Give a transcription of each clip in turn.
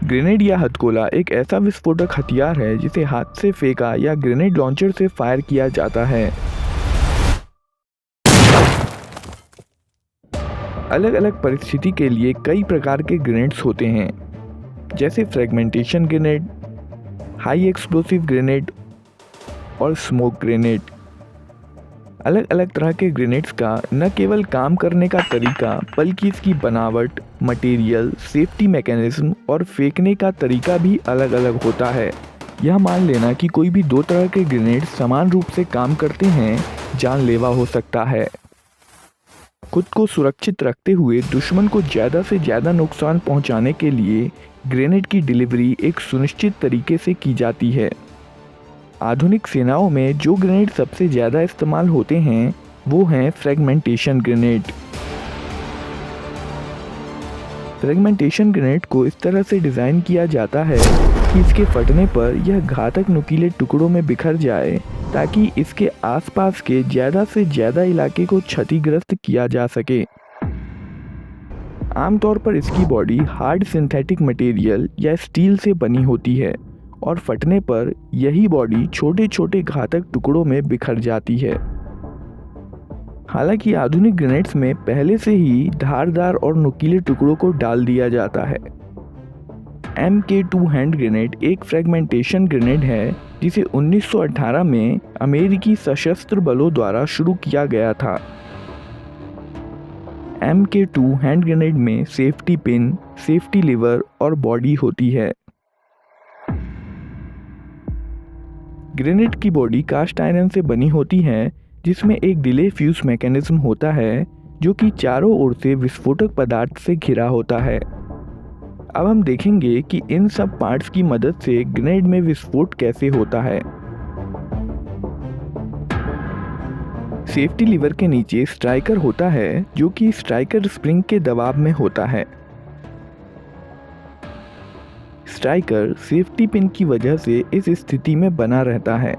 Grenade या हथगोला एक ऐसा विस्फोटक हथियार है जिसे हाथ से फेंका या ग्रेनेड लॉन्चर से फायर किया जाता है। अलग अलग परिस्थिति के लिए कई प्रकार के ग्रेनेड्स होते हैं, जैसे fragmentation grenade, high explosive grenade और स्मोक ग्रेनेड। अलग अलग तरह के ग्रेनेड्स का न केवल काम करने का तरीका बल्कि इसकी बनावट, मटेरियल, सेफ्टी मैकेनिज्म और फेंकने का तरीका भी अलग अलग होता है। यह मान लेना कि कोई भी दो तरह के ग्रेनेड समान रूप से काम करते हैं जानलेवा हो सकता है। खुद को सुरक्षित रखते हुए दुश्मन को ज़्यादा से ज़्यादा नुकसान पहुंचाने के लिए ग्रेनेड की डिलीवरी एक सुनिश्चित तरीके से की जाती है। आधुनिक सेनाओं में जो ग्रेनेड सबसे ज़्यादा इस्तेमाल होते हैं वो हैं फ्रेगमेंटेशन ग्रेनेड। फ्रेगमेंटेशन ग्रेनेड को इस तरह से डिज़ाइन किया जाता है कि इसके फटने पर यह घातक नुकीले टुकड़ों में बिखर जाए ताकि इसके आसपास के ज़्यादा से ज़्यादा इलाके को क्षतिग्रस्त किया जा सके। आमतौर पर इसकी बॉडी हार्ड सिंथेटिक मटेरियल या स्टील से बनी होती है और फटने पर यही बॉडी छोटे छोटे घातक टुकड़ों में बिखर जाती है। हालांकि आधुनिक ग्रेनेड्स में पहले से ही धारदार और नुकीले टुकड़ों को डाल दिया जाता है। MK2 हैंड ग्रेनेड एक फ्रेगमेंटेशन ग्रेनेड है जिसे 1918 में अमेरिकी सशस्त्र बलों द्वारा शुरू किया गया था। MK2 हैंड ग्रेनेड में सेफ्टी पिन, सेफ्टी लीवर और बॉडी होती है। ग्रेनेड की बॉडी कास्ट आयरन से बनी होती है जिसमें एक डिले फ्यूज मैकेनिज्म होता है जो कि चारों ओर से विस्फोटक पदार्थ से घिरा होता है। अब हम देखेंगे कि इन सब पार्ट्स की मदद से ग्रेनेड में विस्फोट कैसे होता है। सेफ्टी लीवर के नीचे स्ट्राइकर होता है जो कि स्ट्राइकर स्प्रिंग के दबाव में होता है। स्ट्राइकर सेफ्टी पिन की वजह से इस स्थिति में बना रहता है।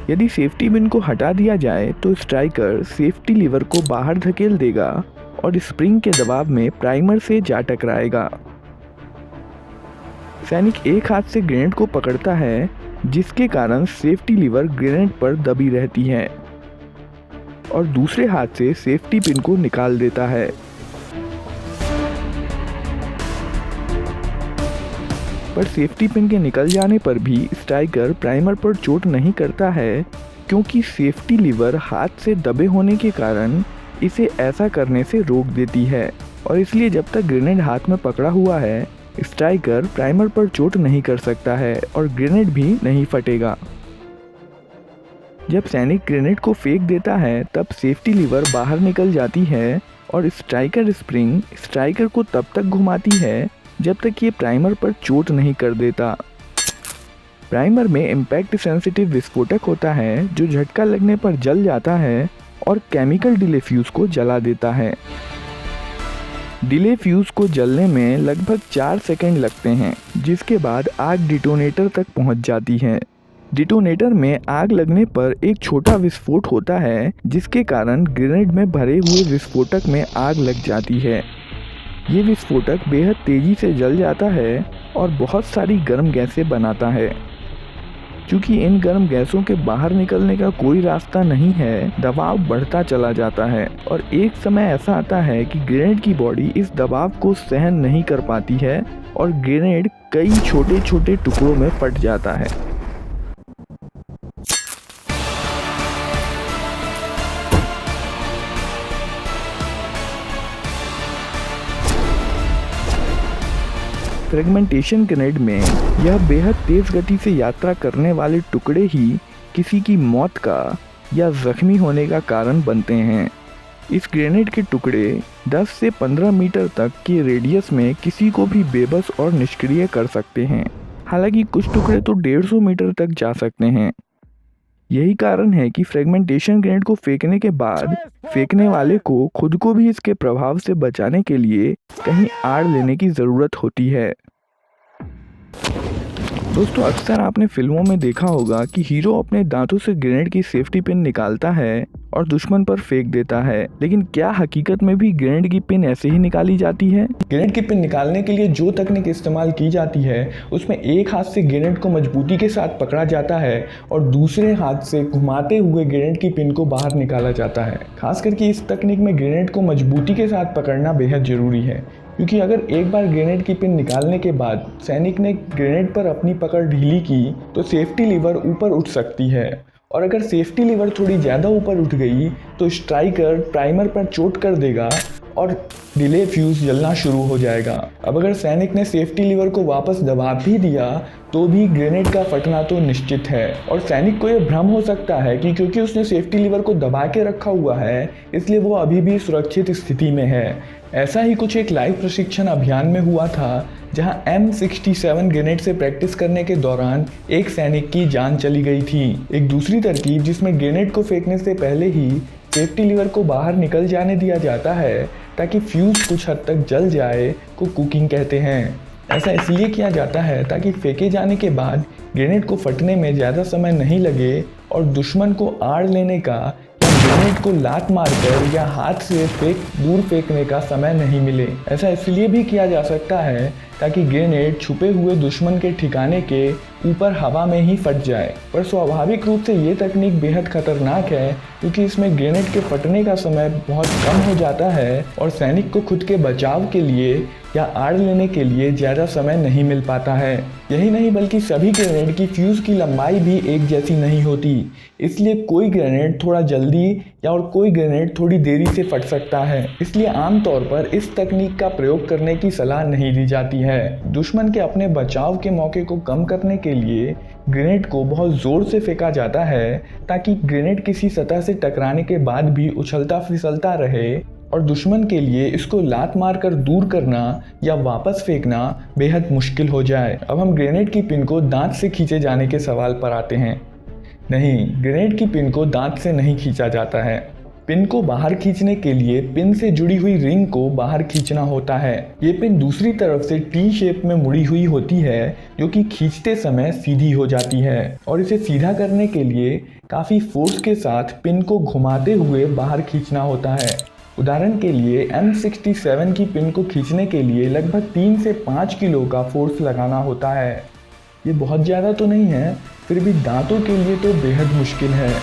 यदि सेफ्टी पिन को हटा दिया जाए तो स्ट्राइकर सेफ्टी लीवर को बाहर धकेल देगा और स्प्रिंग के दबाव में प्राइमर से जा टकराएगा। सैनिक एक हाथ से ग्रेनेड को पकड़ता है जिसके कारण सेफ्टी लीवर ग्रेनेड पर दबी रहती है और दूसरे हाथ से सेफ्टी पिन को निकाल देता है। पर सेफ्टी पिन के निकल जाने पर भी स्ट्राइकर प्राइमर पर चोट नहीं करता है क्योंकि सेफ्टी लीवर हाथ से दबे होने के कारण इसे ऐसा करने से रोक देती है और इसलिए जब तक ग्रेनेड हाथ में पकड़ा हुआ है स्ट्राइकर प्राइमर पर चोट नहीं कर सकता है और ग्रेनेड भी नहीं फटेगा। जब सैनिक ग्रेनेड को फेंक देता है तब सेफ्टी लीवर बाहर निकल जाती है और स्ट्राइकर स्प्रिंग स्ट्राइकर को तब तक घुमाती है जब तक ये प्राइमर पर चोट नहीं कर देता। प्राइमर में इम्पैक्ट सेंसिटिव विस्फोटक होता है जो झटका लगने पर जल जाता है और केमिकल डिले फ्यूज को जला देता है। डिले फ्यूज को जलने में लगभग 4 सेकंड लगते हैं जिसके बाद आग डिटोनेटर तक पहुंच जाती है। डिटोनेटर में आग लगने पर एक छोटा विस्फोट होता है जिसके कारण ग्रेनेड में भरे हुए विस्फोटक में आग लग जाती है। ये विस्फोटक बेहद तेजी से जल जाता है और बहुत सारी गर्म गैसें बनाता है। क्योंकि इन गर्म गैसों के बाहर निकलने का कोई रास्ता नहीं है, दबाव बढ़ता चला जाता है और एक समय ऐसा आता है कि ग्रेनेड की बॉडी इस दबाव को सहन नहीं कर पाती है और ग्रेनेड कई छोटे छोटे टुकड़ों में फट जाता है। फ्रेगमेंटेशन ग्रेनेड में यह बेहद तेज गति से यात्रा करने वाले टुकड़े ही किसी की मौत का या जख्मी होने का कारण बनते हैं। इस ग्रेनेड के टुकड़े 10 से 15 मीटर तक के रेडियस में किसी को भी बेबस और निष्क्रिय कर सकते हैं। हालांकि कुछ टुकड़े तो 150 मीटर तक जा सकते हैं। यही कारण है कि फ्रेगमेंटेशन ग्रेनेड को फेंकने के बाद फेंकने वाले को खुद को भी इसके प्रभाव से बचाने के लिए कहीं आड़ लेने की ज़रूरत होती है। दोस्तों, अक्सर आपने फिल्मों में देखा होगा कि हीरो अपने दांतों से ग्रेनेड की सेफ्टी पिन निकालता है और दुश्मन पर फेंक देता है। लेकिन क्या हकीकत में भी ग्रेनेड की पिन ऐसे ही निकाली जाती है? ग्रेनेड की पिन निकालने के लिए जो तकनीक इस्तेमाल की जाती है उसमें एक हाथ से ग्रेनेड को मजबूती के साथ पकड़ा जाता है और दूसरे हाथ से घुमाते हुए ग्रेनेड की पिन को बाहर निकाला जाता है। खास करके इस तकनीक में ग्रेनेड को मजबूती के साथ पकड़ना बेहद जरूरी है, क्योंकि अगर एक बार ग्रेनेड की पिन निकालने के बाद सैनिक ने ग्रेनेड पर अपनी पकड़ ढीली की तो सेफ्टी लीवर ऊपर उठ सकती है, और अगर सेफ्टी लीवर थोड़ी ज़्यादा ऊपर उठ गई तो स्ट्राइकर प्राइमर पर चोट कर देगा और डिले फ्यूज़ जलना शुरू हो जाएगा। अब अगर सैनिक ने सेफ्टी लीवर को वापस दबा भी दिया तो भी ग्रेनेड का फटना तो निश्चित है, और सैनिक को यह भ्रम हो सकता है कि क्योंकि उसने सेफ्टी लीवर को दबा के रखा हुआ है इसलिए वो अभी भी सुरक्षित स्थिति में है। ऐसा ही कुछ एक लाइव प्रशिक्षण अभियान में हुआ था, जहां M67 ग्रेनेड से प्रैक्टिस करने के दौरान एक सैनिक की जान चली गई थी। एक दूसरी तरकीब जिसमें ग्रेनेड को फेंकने से पहले ही सेफ्टी लीवर को बाहर निकल जाने दिया जाता है ताकि फ्यूज कुछ हद तक जल जाए, को कुकिंग कहते हैं। ऐसा इसलिए किया जाता है ताकि फेंके जाने के बाद ग्रेनेड को फटने में ज़्यादा समय नहीं लगे और दुश्मन को आड़ लेने का या ग्रेनेड को लात मारकर या हाथ से दूर फेंकने का समय नहीं मिले। ऐसा इसलिए भी किया जा सकता है ताकि ग्रेनेड छुपे हुए दुश्मन के ठिकाने के ऊपर हवा में ही फट जाए। पर स्वाभाविक रूप से ये तकनीक बेहद खतरनाक है, क्योंकि इसमें ग्रेनेड के फटने का समय बहुत कम हो जाता है और सैनिक को खुद के बचाव के लिए या आड़ लेने के लिए ज़्यादा समय नहीं मिल पाता है। यही नहीं बल्कि सभी ग्रेनेड की फ्यूज़ की लंबाई भी एक जैसी नहीं होती, इसलिए कोई ग्रेनेड थोड़ा जल्दी या और कोई ग्रेनेड थोड़ी देरी से फट सकता है। इसलिए आमतौर पर इस तकनीक का प्रयोग करने की सलाह नहीं दी जाती है। दुश्मन के अपने बचाव के मौके को कम करने के लिए ग्रेनेड को बहुत ज़ोर से फेंका जाता है ताकि ग्रेनेड किसी सतह से टकराने के बाद भी उछलता फिसलता रहे, और दुश्मन के लिए इसको लात मारकर दूर करना या वापस फेंकना बेहद मुश्किल हो जाए। अब हम ग्रेनेड की पिन को दांत से खींचे जाने के सवाल पर आते हैं। नहीं, ग्रेनेड की पिन को दांत से नहीं खींचा जाता है। पिन को बाहर खींचने के लिए पिन से जुड़ी हुई रिंग को बाहर खींचना होता है। ये पिन दूसरी तरफ से टी शेप में मुड़ी हुई होती है, जो कि खींचते समय सीधी हो जाती है, और इसे सीधा करने के लिए काफ़ी फोर्स के साथ पिन को घुमाते हुए बाहर खींचना होता है। उदाहरण के लिए M67 की पिन को खींचने के लिए लगभग 3 से 5 किलो का फोर्स लगाना होता है। ये बहुत ज़्यादा तो नहीं है, फिर भी दांतों के लिए तो बेहद मुश्किल है।